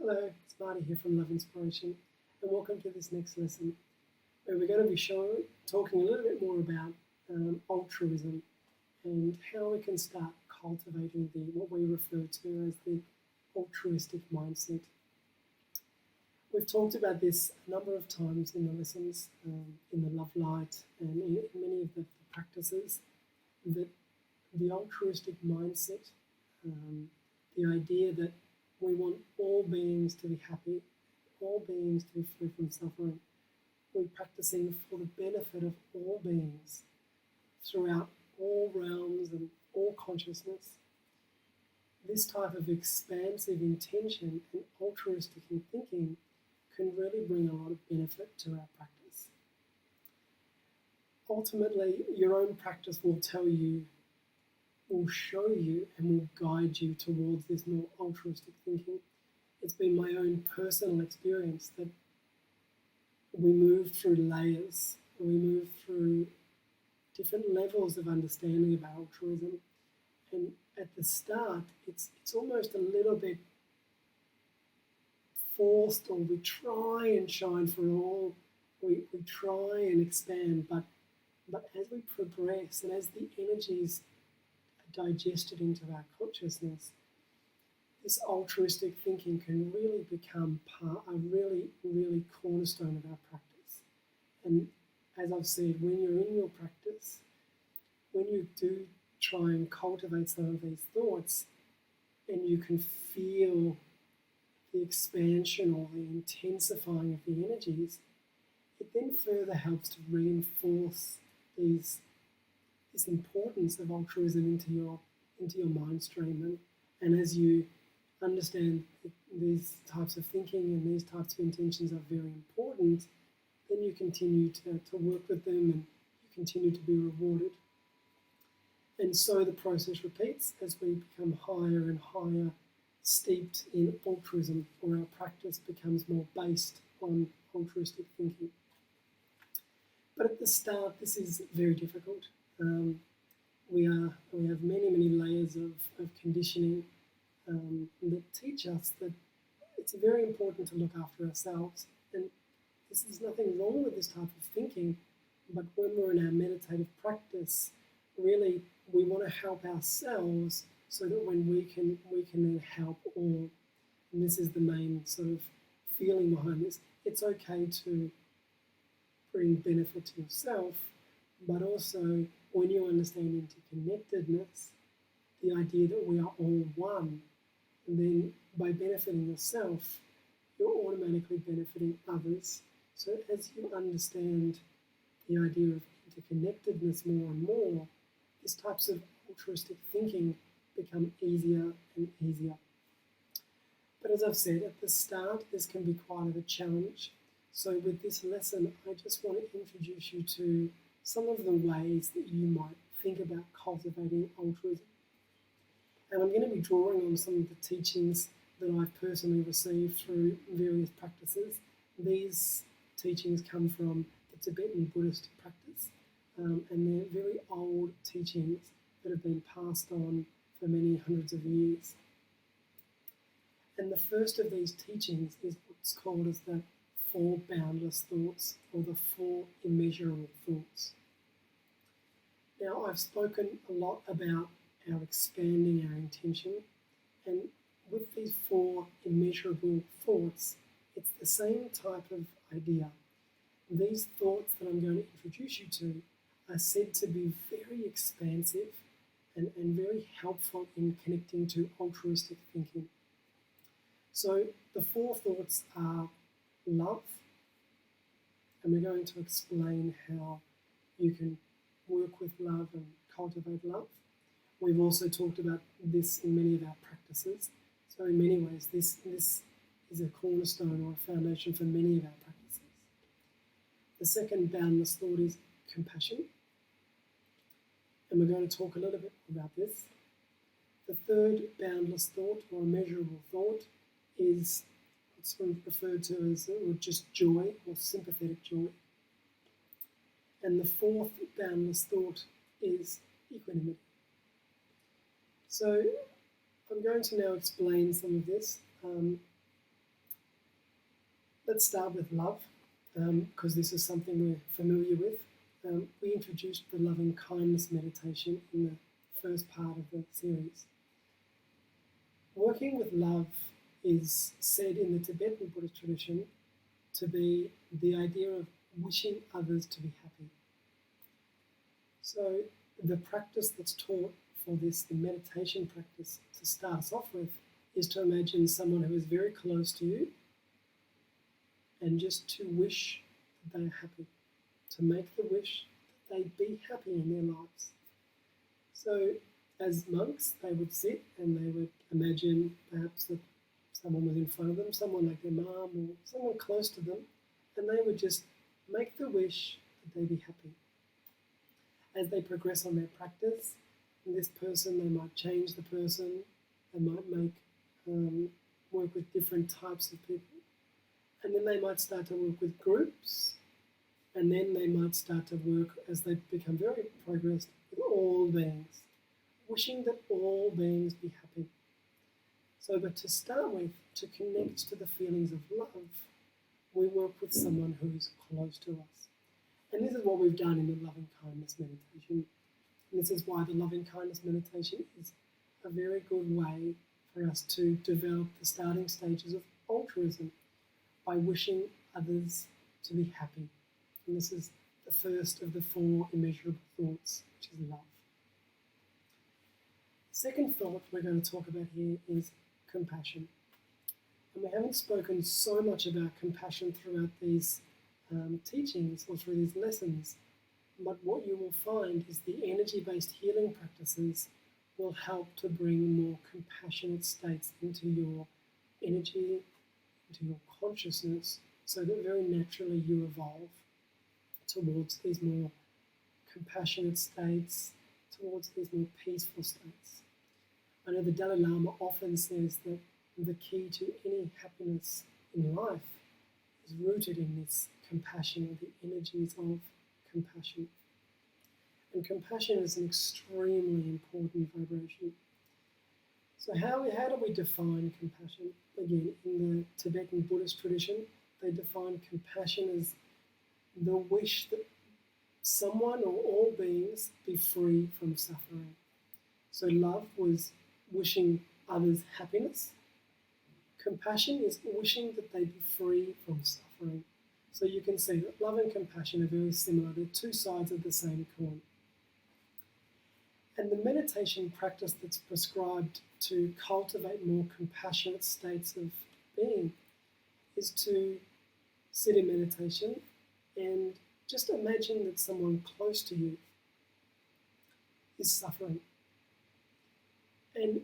Hello, it's Marty here from Love Inspiration, and welcome to this next lesson, where we're going to be talking a little bit more about altruism and how we can start cultivating what we refer to as the altruistic mindset. We've talked about this a number of times in the lessons, in the love light, and in many of the practices, that the altruistic mindset, the idea that we want all beings to be happy, all beings to be free from suffering. We're practicing for the benefit of all beings throughout all realms and all consciousness. This type of expansive intention and altruistic thinking can really bring a lot of benefit to our practice. Ultimately, your own practice will tell you, will show you, and will guide you towards this more altruistic thinking. It's been my own personal experience that we move through layers, we move through different levels of understanding about altruism. And at the start, it's almost a little bit forced, or we try and shine for all, we try and expand, but as we progress and as the energies are digested into our consciousness, this altruistic thinking can really become a really, really cornerstone of our practice. And as I've said, when you're in your practice, when you do try and cultivate some of these thoughts, and you can feel the expansion or the intensifying of the energies, it then further helps to reinforce this importance of altruism into your mind stream. And as you understand that these types of thinking and these types of intentions are very important, then you continue to work with them, and you continue to be rewarded. And so the process repeats as we become higher and higher steeped in altruism, or our practice becomes more based on altruistic thinking. But at the start, this is very difficult. We have many layers of conditioning that teach us that it's very important to look after ourselves. And there's nothing wrong with this type of thinking, but when we're in our meditative practice, really we want to help ourselves so that when we can then help all. And this is the main sort of feeling behind this. It's okay to bring benefit to yourself, but also when you understand interconnectedness, the idea that we are all one, and then by benefiting yourself, you're automatically benefiting others. So as you understand the idea of interconnectedness more and more, these types of altruistic thinking become easier and easier. But as I've said, at the start, this can be quite a challenge. So with this lesson, I just want to introduce you to some of the ways that you might think about cultivating altruism. And I'm going to be drawing on some of the teachings that I've personally received through various practices. These teachings come from the Tibetan Buddhist practice, and they're very old teachings that have been passed on for many hundreds of years. And the first of these teachings is what's called as the Four Boundless Thoughts, or the Four Immeasurable Thoughts. Now, I've spoken a lot about our expanding our intention, and with these four immeasurable thoughts, it's the same type of idea. These thoughts that I'm going to introduce you to are said to be very expansive and very helpful in connecting to altruistic thinking. So the four thoughts are love, and we're going to explain how you can work with love and cultivate love. We've also talked about this in many of our practices. So in many ways, this is a cornerstone or a foundation for many of our practices. The second boundless thought is compassion, and we're going to talk a little bit about this. The third boundless thought, or immeasurable thought, is what's referred to as just joy, or sympathetic joy. And the fourth boundless thought is equanimity. So I'm going to now explain some of this. Let's start with love, because this is something we're familiar with. We introduced the loving kindness meditation in the first part of the series. Working with love is said in the Tibetan Buddhist tradition to be the idea of wishing others to be happy. So the practice that's taught for this, the meditation practice to start us off with, is to imagine someone who is very close to you and just to wish that they are happy, to make the wish that they be happy in their lives. So as monks, they would sit and they would imagine perhaps that someone was in front of them, someone like their mum or someone close to them, and they would just make the wish that they be happy. As they progress on their practice, this person, they might change the person, they might work with different types of people, and then they might start to work with groups, and then they might start to work, as they become very progressed, with all beings, wishing that all beings be happy. So, but to start with, to connect to the feelings of love, we work with someone who's close to us. And this is what we've done in the loving kindness meditation. And this is why the loving kindness meditation is a very good way for us to develop the starting stages of altruism by wishing others to be happy. And this is the first of the 4 immeasurable thoughts, which is love. The second thought we're going to talk about here is compassion. And we haven't spoken so much about compassion throughout these teachings or through these lessons, but what you will find is the energy-based healing practices will help to bring more compassionate states into your energy, into your consciousness, so that very naturally you evolve towards these more compassionate states, towards these more peaceful states. I know the Dalai Lama often says that the key to any happiness in life is rooted in this compassion, the energies of compassion. And compassion is an extremely important vibration. So how do we define compassion? Again, in the Tibetan Buddhist tradition, they define compassion as the wish that someone or all beings be free from suffering. So love was wishing others happiness. Compassion is wishing that they be free from suffering. So you can see that love and compassion are very similar. They're 2 sides of the same coin. And the meditation practice that's prescribed to cultivate more compassionate states of being is to sit in meditation and just imagine that someone close to you is suffering. And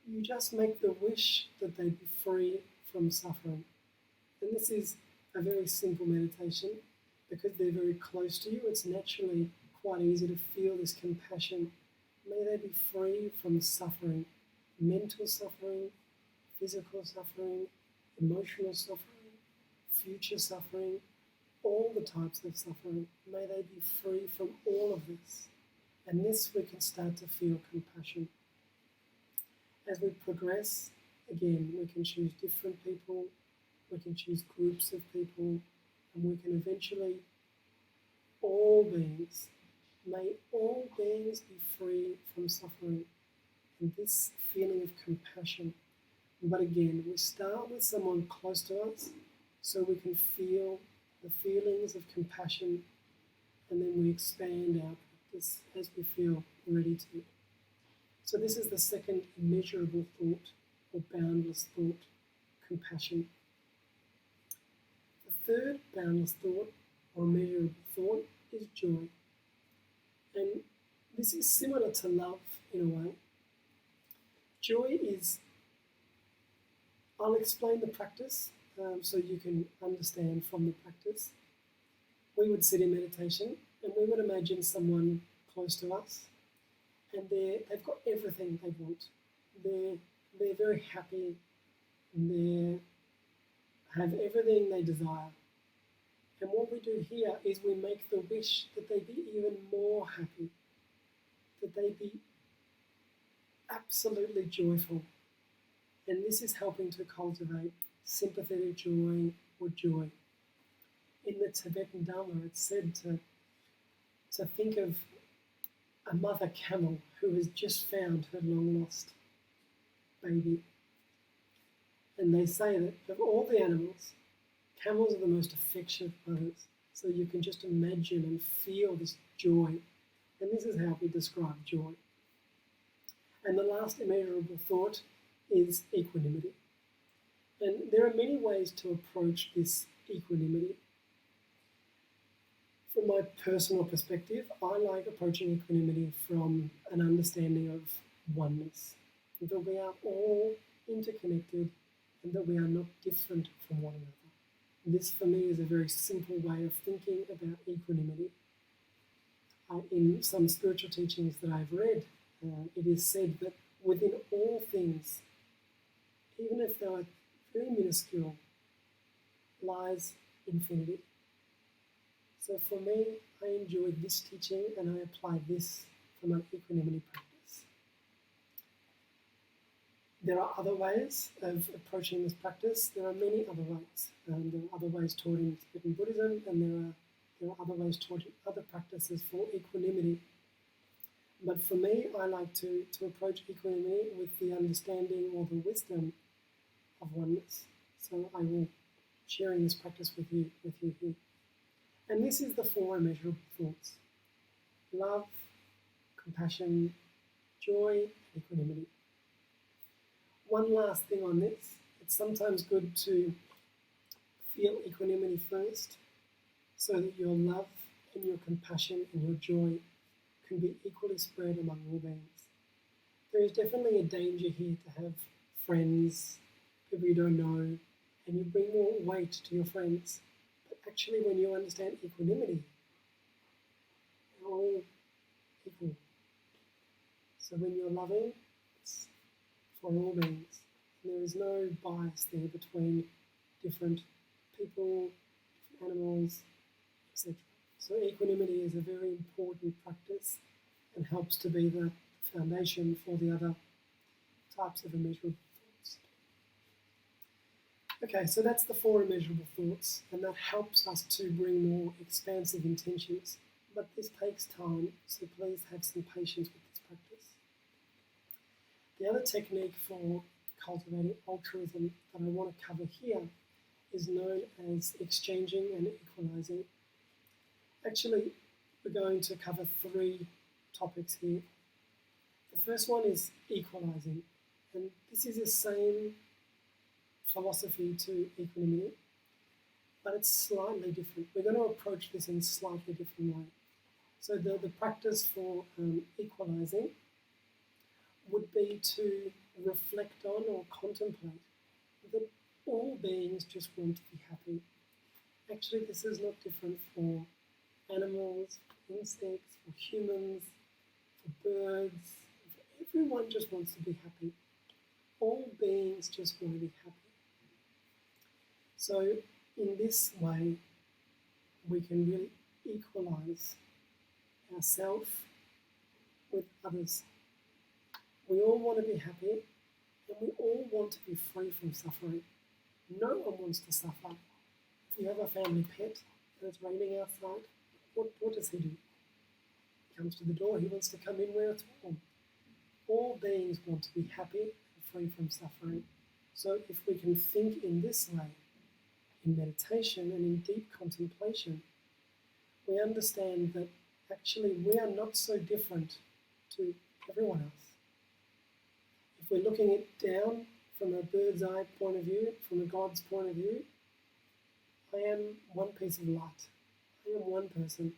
you just make the wish that they be free from suffering. And this is a very simple meditation because they're very close to you. It's naturally quite easy to feel this compassion. May they be free from suffering, mental suffering, physical suffering, emotional suffering, future suffering, all the types of suffering. May they be free from all of this. And this we can start to feel compassion. As we progress, again, we can choose different people, we can choose groups of people, and we can eventually, all beings, may all beings be free from suffering. And this feeling of compassion. But again, we start with someone close to us so we can feel the feelings of compassion, and then we expand our practice as we feel ready to. So this is the second immeasurable thought, or boundless thought, compassion. The third boundless thought, or immeasurable thought, is joy. And this is similar to love in a way. Joy is, I'll explain the practice so you can understand from the practice. We would sit in meditation and we would imagine someone close to us, and they've got everything they want. They're very happy, and they have everything they desire. And what we do here is we make the wish that they be even more happy, that they be absolutely joyful. And this is helping to cultivate sympathetic joy, or joy. In the Tibetan Dharma, it's said to think of a mother camel who has just found her long-lost baby. And they say that of all the animals, camels are the most affectionate mothers. So you can just imagine and feel this joy. And this is how we describe joy. And the last immeasurable thought is equanimity. And there are many ways to approach this equanimity. From my personal perspective, I like approaching equanimity from an understanding of oneness, that we are all interconnected and that we are not different from one another. This, for me, is a very simple way of thinking about equanimity. In some spiritual teachings that I've read, it is said that within all things, even if they are very minuscule, lies infinity. So for me, I enjoy this teaching and I apply this for my equanimity practice. There are other ways of approaching this practice. There are many other ways. There are other ways taught in Tibetan Buddhism, and there are other ways taught in other practices for equanimity. But for me, I like to approach equanimity with the understanding or the wisdom of oneness. So I will sharing this practice with you here. And this is the 4 immeasurable thoughts: love, compassion, joy, equanimity. One last thing on this: it's sometimes good to feel equanimity first, so that your love and your compassion and your joy can be equally spread among all beings. There is definitely a danger here to have friends, people you don't know, and you bring more weight to your friends. But actually, when you understand equanimity, you're all equal. So when you're loving, it's for all beings. And there is no bias there between different people, different animals, etc. So equanimity is a very important practice and helps to be the foundation for the other types of immeasurable thoughts. Okay, so that's the 4 immeasurable thoughts, and that helps us to bring more expansive intentions. But this takes time, so please have some patience with this practice. The other technique for cultivating altruism that I want to cover here is known as exchanging and equalizing. Actually, we're going to cover 3 topics here. The first one is equalizing, and this is the same philosophy to equanimity, but it's slightly different. We're going to approach this in a slightly different way. So the practice for equalizing would be to reflect on or contemplate that all beings just want to be happy. Actually, this is not different for animals, for insects, for humans, for birds. Everyone just wants to be happy. All beings just want to be happy. So in this way, we can really equalize ourselves with others. We all want to be happy, and we all want to be free from suffering. No one wants to suffer. If you have a family pet and it's raining outside, what does he do? He comes to the door, he wants to come in where it's warm. All beings want to be happy and free from suffering. So if we can think in this way, in meditation and in deep contemplation, we understand that actually we are not so different to everyone else. If we're looking it down from a bird's eye point of view, from a God's point of view, I am one piece of light. I am one person.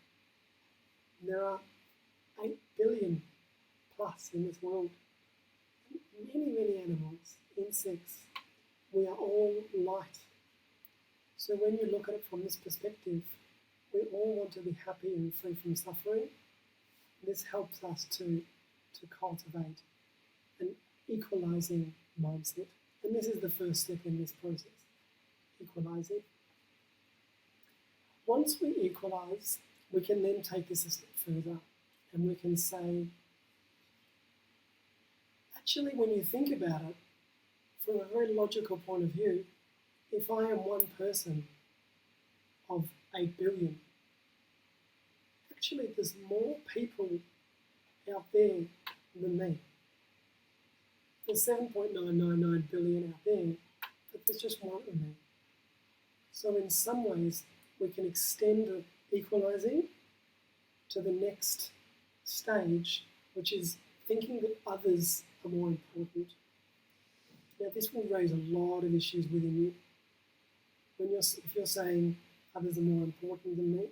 There are 8 billion plus in this world. Many, many animals, insects. We are all light. So when you look at it from this perspective, we all want to be happy and free from suffering. This helps us to cultivate an equalizing mindset. And this is the first step in this process, equalizing. Once we equalize, we can then take this a step further and we can say, actually, when you think about it, from a very logical point of view, if I am one person of 8 billion. Actually, there's more people out there than me. There's 7.999 billion out there, but there's just one of me. So in some ways, we can extend the equalizing to the next stage, which is thinking that others are more important. Now, this will raise a lot of issues within you. If you're saying others are more important than me,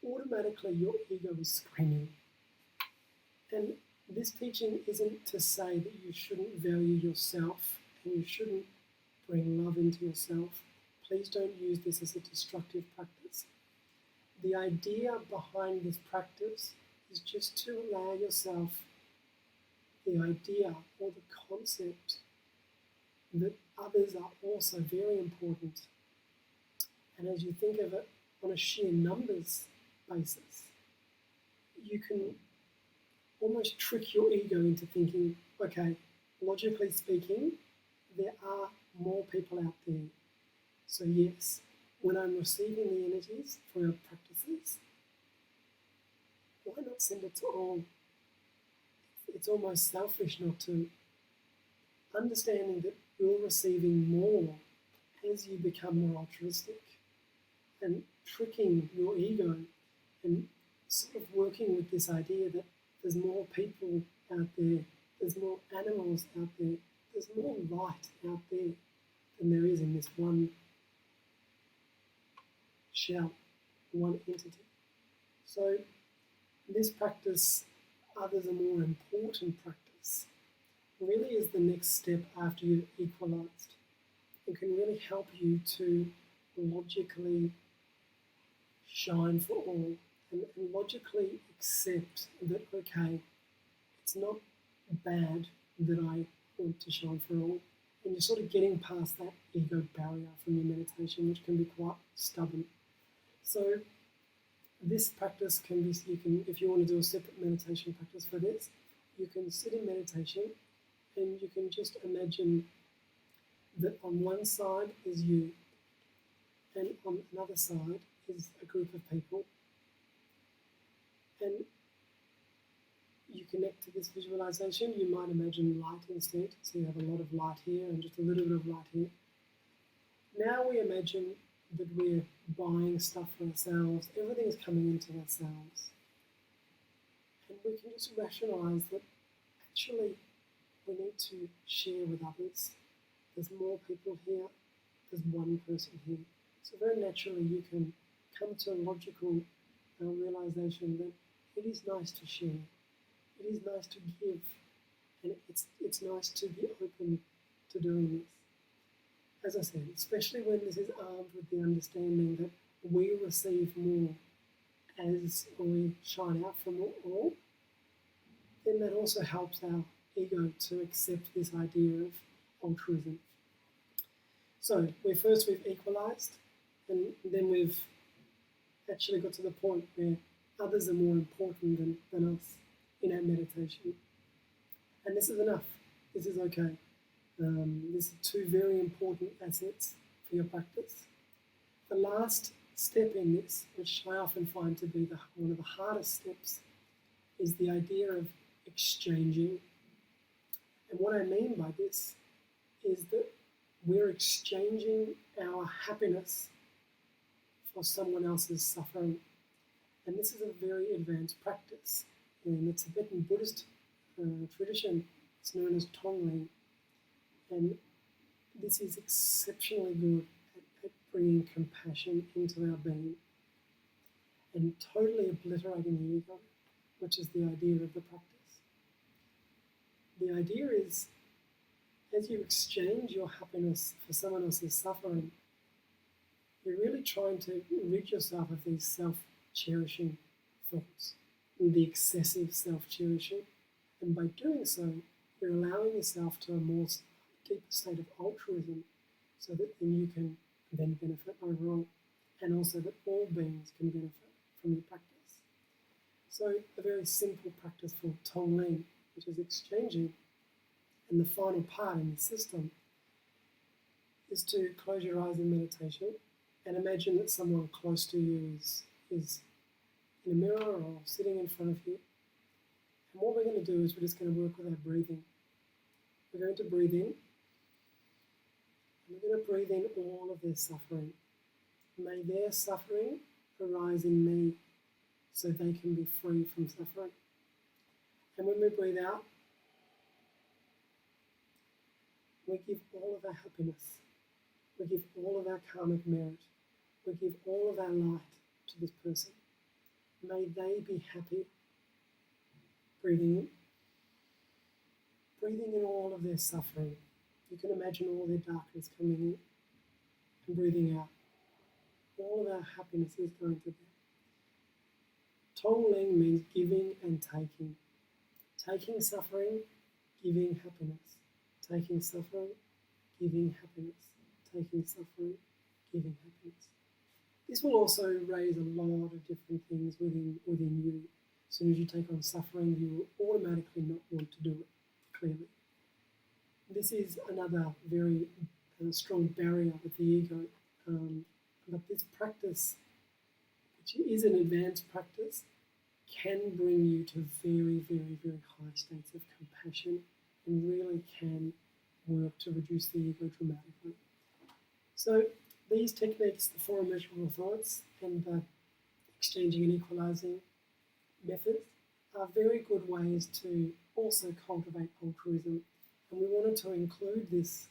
automatically your ego is screaming. And this teaching isn't to say that you shouldn't value yourself and you shouldn't bring love into yourself. Please don't use this as a destructive practice. The idea behind this practice is just to allow yourself the idea or the concept that others are also very important. And as you think of it on a sheer numbers basis, you can almost trick your ego into thinking, okay, logically speaking, there are more people out there. So yes, when I'm receiving the energies for our practices, why not send it to all? It's almost selfish not to. Understanding that you're receiving more as you become more altruistic, and tricking your ego and sort of working with this idea that there's more people out there, there's more animals out there, there's more light out there than there is in this one shell, one entity. So this practice, others are more important practice, really is the next step after you've equalized. It can really help you to logically shine for all and logically accept that, okay, it's not bad that I want to shine for all. And you're sort of getting past that ego barrier from your meditation, which can be quite stubborn. So this practice can be, if you want to do a separate meditation practice for this, you can sit in meditation and you can just imagine that on one side is you, and on another side is a group of people. And you connect to this visualization. You might imagine light instead, so you have a lot of light here and just a little bit of light here. Now we imagine that we're buying stuff for ourselves. Everything's coming into ourselves. And we can just rationalize that actually we need to share with others. There's more people here, there's one person here. So very naturally you can come to a logical realization that it is nice to share. It is nice to give. And it's nice to be open to doing this. As I said, especially when this is armed with the understanding that we receive more as we shine out from all, then that also helps our ego to accept this idea of altruism. So we've equalized, and then we've actually got to the point where others are more important than us in our meditation. And this is enough. This is okay. These are two very important assets for your practice. The last step in this, which I often find to be one of the hardest steps, is the idea of exchanging. And what I mean by this is that we're exchanging our happiness for someone else's suffering. And this is a very advanced practice. In the Tibetan Buddhist tradition, it's known as Tonglen. And this is exceptionally good at bringing compassion into our being and totally obliterating the ego, which is the idea of the practice. The idea is, as you exchange your happiness for someone else's suffering, you're really trying to rid yourself of these self-cherishing thoughts, the excessive self-cherishing. And by doing so, you're allowing yourself to a more deeper state of altruism, so that then you can then benefit overall, and also that all beings can benefit from your practice. So a very simple practice for Tonglen, which is exchanging, and the final part in the system is to close your eyes in meditation And imagine that someone close to you is in a mirror or sitting in front of you. And what we're going to do is we're just going to work with our breathing. We're going to breathe in, and we're going to breathe in all of their suffering. May their suffering arise in me so they can be free from suffering. And when we breathe out, we give all of our happiness. We give all of our karmic merit. We give all of our light to this person. May they be happy. Breathing in. Breathing in all of their suffering. You can imagine all their darkness coming in. And breathing out. All of our happiness is going to them. Tongling means giving and taking. Taking suffering, giving happiness. Taking suffering, giving happiness. Taking suffering, giving happiness. This will also raise a lot of different things within you. As soon as you take on suffering, you will automatically not want to do it, clearly. This is another very strong barrier with the ego. But this practice, which is an advanced practice, can bring you to very, very, very high states of compassion and really can work to reduce the ego dramatically. So these techniques, the four immeasurable thoughts and the exchanging and equalizing methods, are very good ways to also cultivate altruism. And we wanted to include this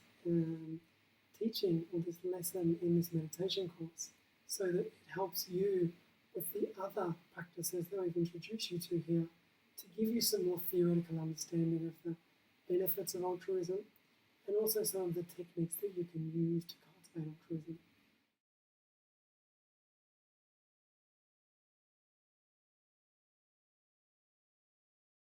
teaching or this lesson in this meditation course so that it helps you with the other practices that we've introduced you to here to give you some more theoretical understanding of the benefits of altruism and also some of the techniques that you can use to cultivate altruism.